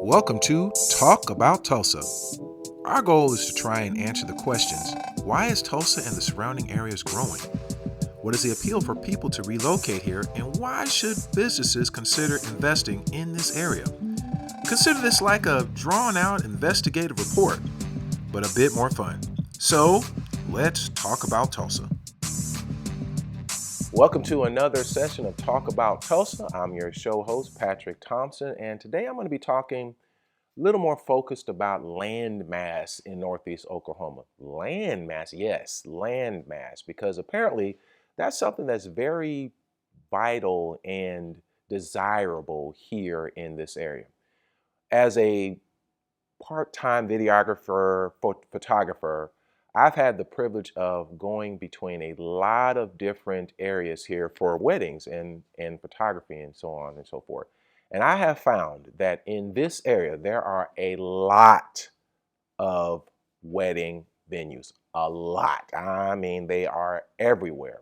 Welcome to Talk About Tulsa. Our goal is to try and answer the questions: why is Tulsa and the surrounding areas growing? What is the appeal for people to relocate here, and why should businesses consider investing in this area? Consider this like a drawn out investigative report, but a bit more fun. So, let's talk about Tulsa. Welcome to another session of Talk About Tulsa. I'm your show host, Patrick Thompson, and today I'm going to be talking a little more focused about land mass in Northeast Oklahoma. Land mass, yes, land mass, because apparently that's something that's very vital and desirable here in this area. As a part-time videographer, photographer, I've had the privilege of going between a lot of different areas here for weddings and photography and so on and so forth. And I have found that in this area, there are a lot of wedding venues. A lot. I mean, they are everywhere.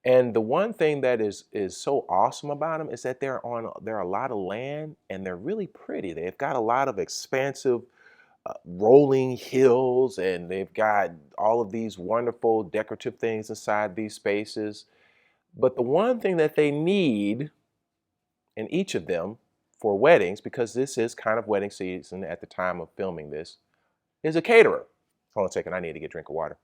And the one thing that is so awesome about them is that they're a lot of land and they're really pretty. They've got a lot of expansive rolling hills, and they've got all of these wonderful decorative things inside these spaces. But the one thing that they need in each of them for weddings, because this is kind of wedding season at the time of filming this, is a caterer. Hold on a second, I need to get a drink of water.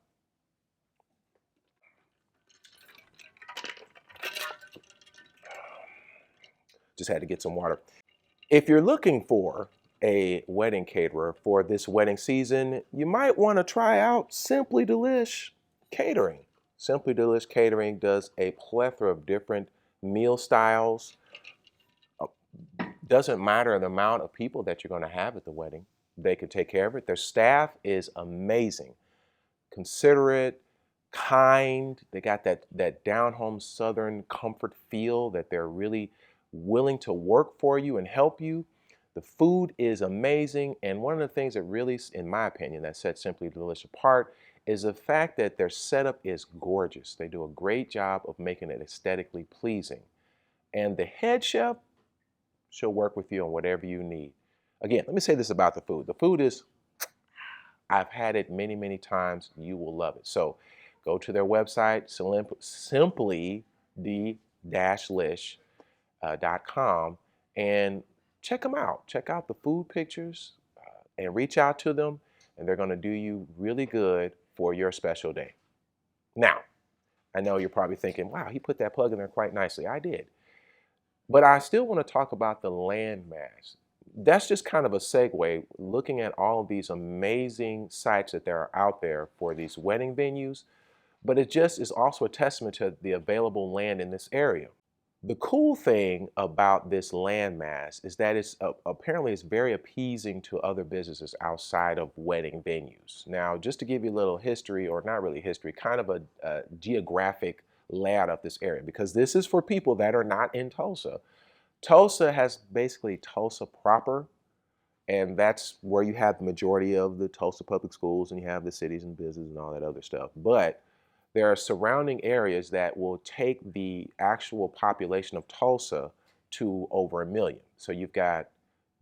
Just had to get some water. If you're looking for a wedding caterer for this wedding season, you might want to try out Simply Delish Catering. Simply Delish Catering does a plethora of different meal styles. Doesn't matter the amount of people that you're going to have at the wedding, they can take care of it. Their staff is amazing, considerate, kind. They got that down home southern comfort feel that they're really willing to work for you and help you. The food is amazing, and one of the things that really, in my opinion, that sets Simply Delish apart is the fact that their setup is gorgeous. They do a great job of making it aesthetically pleasing. And the head chef, she'll work with you on whatever you need. Again, let me say this about the food. The food is, I've had it many, many times. You will love it. So go to their website, simply the-lish.com, and check them out. Check out the food pictures and reach out to them, and they're going to do you really good for your special day. Now, I know you're probably thinking, wow, he put that plug in there quite nicely. I did. But I still want to talk about the land mass. That's just kind of a segue, looking at all of these amazing sites that there are out there for these wedding venues, but it just is also a testament to the available land in this area. The cool thing about this land mass is that apparently it's very appeasing to other businesses outside of wedding venues. Now, just to give you a little history, or not really history, kind of a geographic layout of this area, because this is for people that are not in Tulsa. Tulsa has basically Tulsa proper, and that's where you have the majority of the Tulsa public schools, and you have the cities and business and all that other stuff. But there are surrounding areas that will take the actual population of Tulsa to over 1 million. So you've got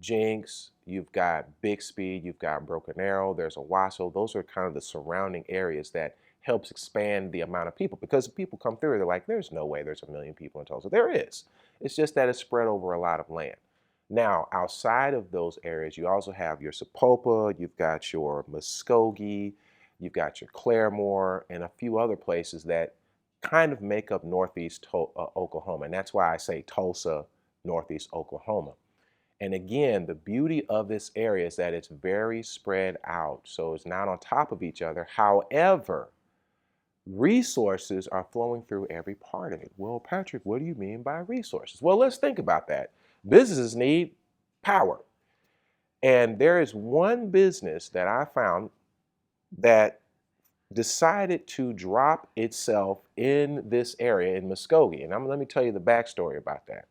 Jinx, you've got Bixby, you've got Broken Arrow, there's Owasso. Those are kind of the surrounding areas that helps expand the amount of people. Because if people come through, they're like, there's no way there's 1 million people in Tulsa. There is. It's just that it's spread over a lot of land. Now, outside of those areas, you also have your Sapulpa, you've got your Muskogee, you've got your Claremore, and a few other places that kind of make up Northeast Oklahoma. And that's why I say Tulsa, Northeast Oklahoma. And again, the beauty of this area is that it's very spread out. So it's not on top of each other. However, resources are flowing through every part of it. Well, Patrick, what do you mean by resources? Well, let's think about that. Businesses need power. And there is one business that I found that decided to drop itself in this area in Muskogee. And let me tell you the backstory about that.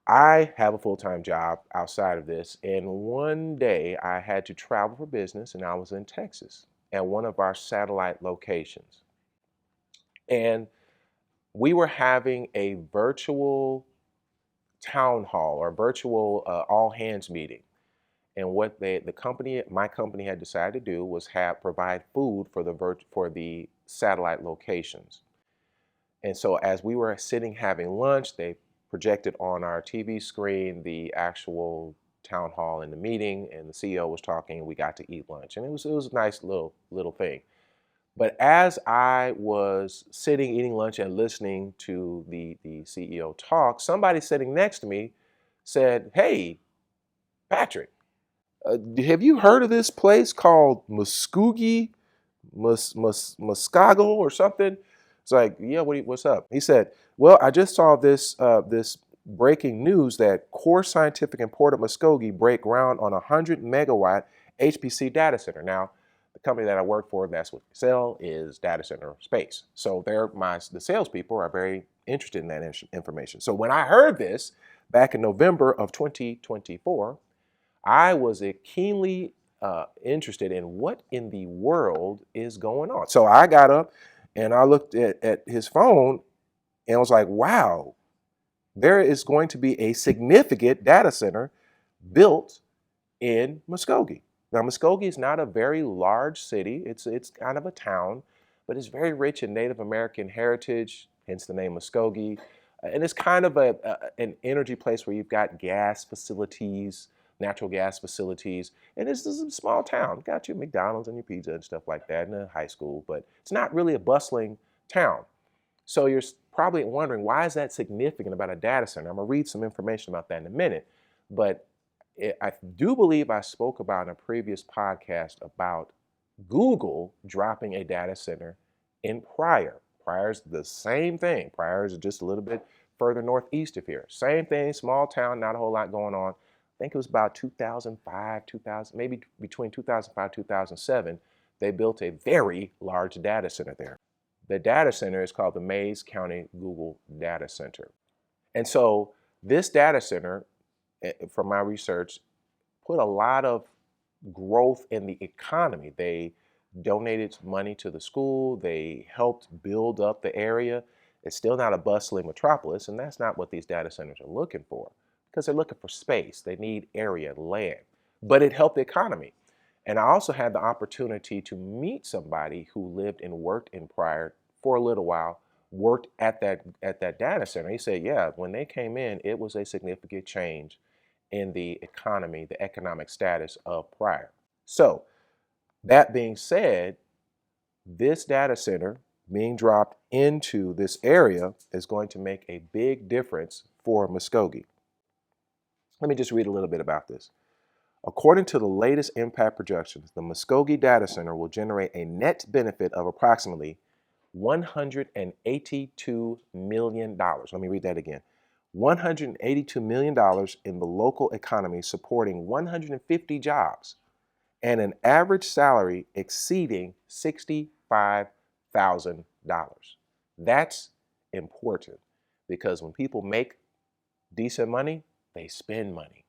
I have a full-time job outside of this, and one day I had to travel for business, and I was in Texas at one of our satellite locations. And We were having a virtual town hall or virtual all hands meeting. And what the company, my company, had decided to do was have provide food for for the satellite locations. And so as we were sitting having lunch, they projected on our TV screen the actual town hall in the meeting, and the CEO was talking, and we got to eat lunch. And it was a nice little thing. But as I was sitting eating lunch and listening to the CEO talk, somebody sitting next to me said, "Hey, Patrick, have you heard of this place called Muskogee, Muskogee or something?" It's like, "Yeah, what's up?" He said, "Well, I just saw this breaking news that Core Scientific in Port of Muskogee break ground on a 100 megawatt HPC data center." Now, the company that I work for, that's what they sell, is data center space. So the salespeople are very interested in that information. So when I heard this back in November of 2024, I was keenly interested in what in the world is going on. So I got up and I looked at his phone and was like, wow, there is going to be a significant data center built in Muskogee. Now, Muskogee is not a very large city. It's kind of a town, but it's very rich in Native American heritage, hence the name Muskogee. And it's kind of an energy place where you've got gas facilities, natural gas facilities, and this is a small town. Got your McDonald's and your pizza and stuff like that, and a high school, but it's not really a bustling town. So you're probably wondering, why is that significant about a data center? I'm gonna read some information about that in a minute, but I do believe I spoke about in a previous podcast about Google dropping a data center in Pryor. Pryor's the same thing. Pryor is just a little bit further northeast of here. Same thing, small town, not a whole lot going on. I think it was about 2005, 2000, maybe between 2005, 2007, they built a very large data center there. The data center is called the Mays County Google Data Center. And so this data center, from my research, put a lot of growth in the economy. They donated money to the school. They helped build up the area. It's still not a bustling metropolis, and that's not what these data centers are looking for, because they're looking for space. They need area, land. But it helped the economy. And I also had the opportunity to meet somebody who lived and worked in Pryor for a little while, worked at that data center. He said, yeah, when they came in, it was a significant change in the economy, the economic status of Pryor. So that being said, this data center being dropped into this area is going to make a big difference for Muskogee. Let me just read a little bit about this. According to the latest impact projections, the Muskogee data center will generate a net benefit of approximately $182 million. Let me read that again. $182 million in the local economy, supporting 150 jobs and an average salary exceeding $65,000. That's important, because when people make decent money, they spend money.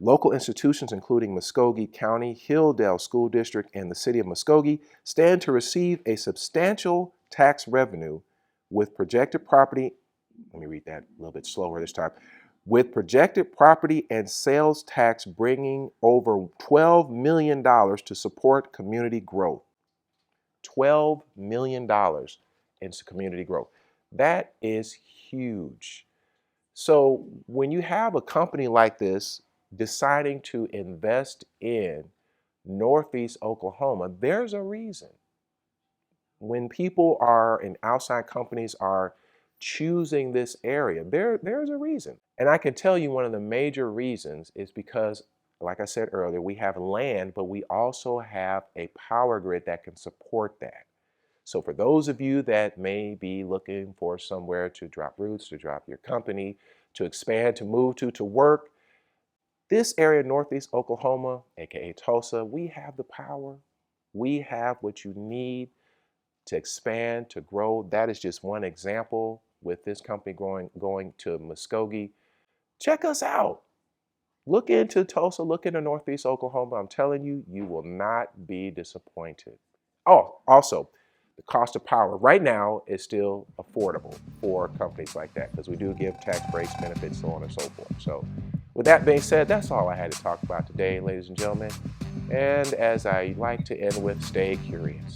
Local institutions, including Muskogee County, Hilldale School District, and the City of Muskogee, stand to receive a substantial tax revenue with projected property. Let me read that a little bit slower this time. With projected property and sales tax bringing over $12 million to support community growth. $12 million into community growth. That is huge. So when you have a company like this deciding to invest in Northeast Oklahoma, there's a reason. When people are and outside companies are choosing this area, there's a reason. And I can tell you one of the major reasons is because, like I said earlier, we have land, but we also have a power grid that can support that. So for those of you that may be looking for somewhere to drop roots, to drop your company, to expand, to move to work, this area, Northeast Oklahoma, aka Tulsa, we have the power. We have what you need to expand, to grow. That is just one example with this company going to Muskogee. Check us out. Look into Tulsa, look into Northeast Oklahoma. I'm telling you, you will not be disappointed. Oh, also, the cost of power right now is still affordable for companies like that because we do give tax breaks, benefits, so on and so forth. So with that being said, that's all I had to talk about today, ladies and gentlemen. And as I like to end with, stay curious.